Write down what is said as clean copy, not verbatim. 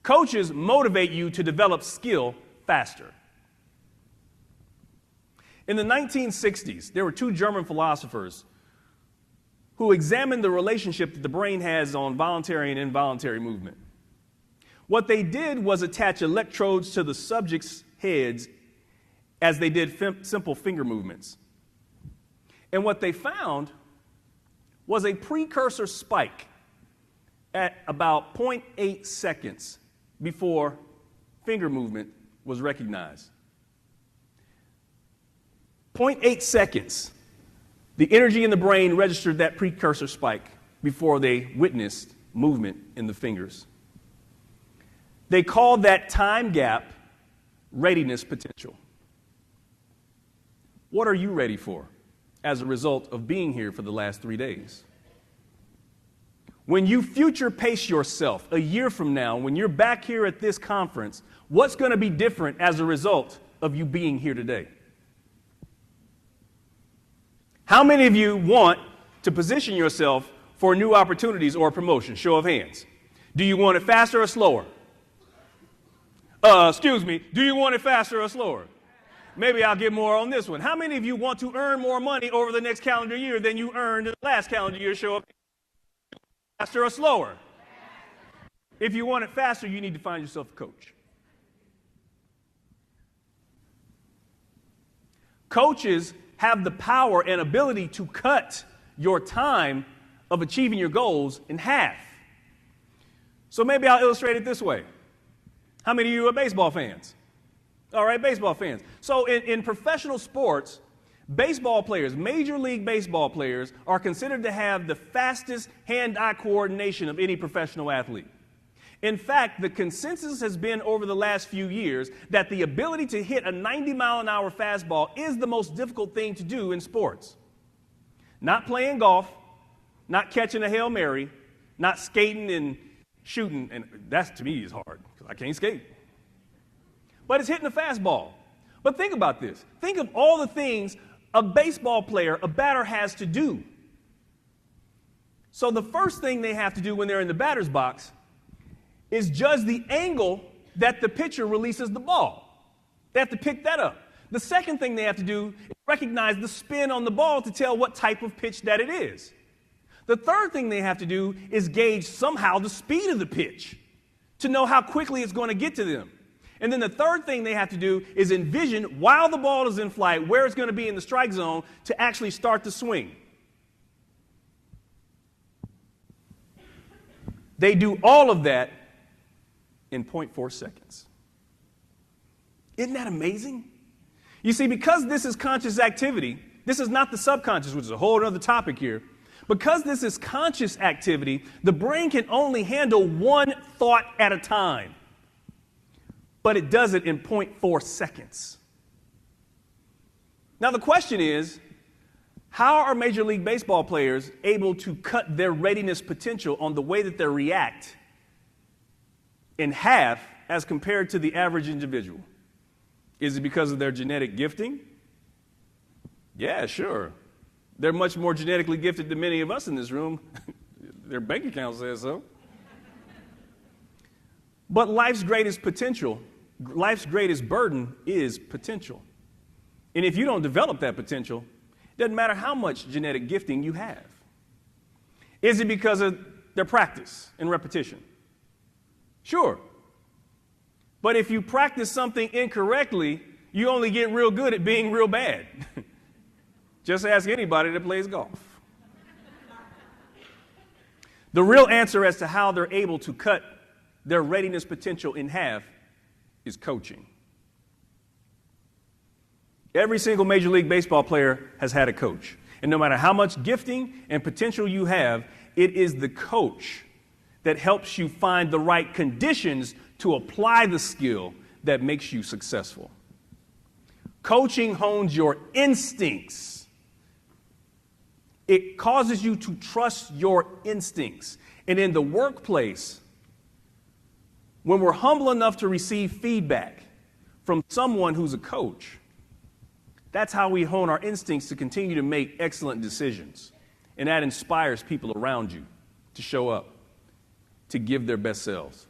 Coaches motivate you to develop skill faster. In the 1960s, there were two German philosophers who examined the relationship that the brain has on voluntary and involuntary movement. What they did was attach electrodes to the subjects' heads as they did simple finger movements. And what they found was a precursor spike at about 0.8 seconds before finger movement was recognized. 0.8 seconds. The energy in the brain registered that precursor spike before they witnessed movement in the fingers. They called that time gap readiness potential. What are you ready for as a result of being here for the last 3 days? When you future pace yourself a year from now, when you're back here at this conference, what's going to be different as a result of you being here today? How many of you want to position yourself for new opportunities or promotion? Show of hands. Do you want it faster or slower? Do you want it faster or slower? Maybe I'll get more on this one. How many of you want to earn more money over the next calendar year than you earned in the last calendar year? Show of hands. Faster or slower? If you want it faster, you need to find yourself a coach. Coaches have the power and ability to cut your time of achieving your goals in half. So maybe I'll illustrate it this way. How many of you are baseball fans? All right, baseball fans. So in professional sports, baseball players, Major League Baseball players, are considered to have the fastest hand-eye coordination of any professional athlete. In fact, the consensus has been over the last few years that the ability to hit a 90-mile-an-hour fastball is the most difficult thing to do in sports. Not playing golf, not catching a Hail Mary, not skating and shooting, and that to me is hard because I can't skate. But it's hitting a fastball. But think about this. Think of all the things a baseball player, a batter, has to do. So the first thing they have to do when they're in the batter's box is judge the angle that the pitcher releases the ball. They have to pick that up. The second thing they have to do is recognize the spin on the ball to tell what type of pitch that it is. The third thing they have to do is gauge somehow the speed of the pitch to know how quickly it's going to get to them. And then the third thing they have to do is envision, while the ball is in flight, where it's going to be in the strike zone to actually start the swing. They do all of that in 0.4 seconds. Isn't that amazing? You see, because this is conscious activity, this is not the subconscious, which is a whole other topic here. Because this is conscious activity, the brain can only handle one thought at a time. But it does it in 0.4 seconds. Now the question is, how are Major League Baseball players able to cut their readiness potential on the way that they react in half as compared to the average individual? Is it because of their genetic gifting? Yeah, sure. They're much more genetically gifted than many of us in this room. Their bank account says so. But life's greatest potential, life's greatest burden is potential. And if you don't develop that potential, it doesn't matter how much genetic gifting you have. Is it because of their practice and repetition? Sure. But if you practice something incorrectly, you only get real good at being real bad. Just ask anybody that plays golf. The real answer as to how they're able to cut their readiness potential in half is coaching. Every single Major League Baseball player has had a coach. And no matter how much gifting and potential you have, it is the coach that helps you find the right conditions to apply the skill that makes you successful. Coaching hones your instincts. It causes you to trust your instincts. And in the workplace, when we're humble enough to receive feedback from someone who's a coach, that's how we hone our instincts to continue to make excellent decisions. And that inspires people around you to show up, to give their best selves.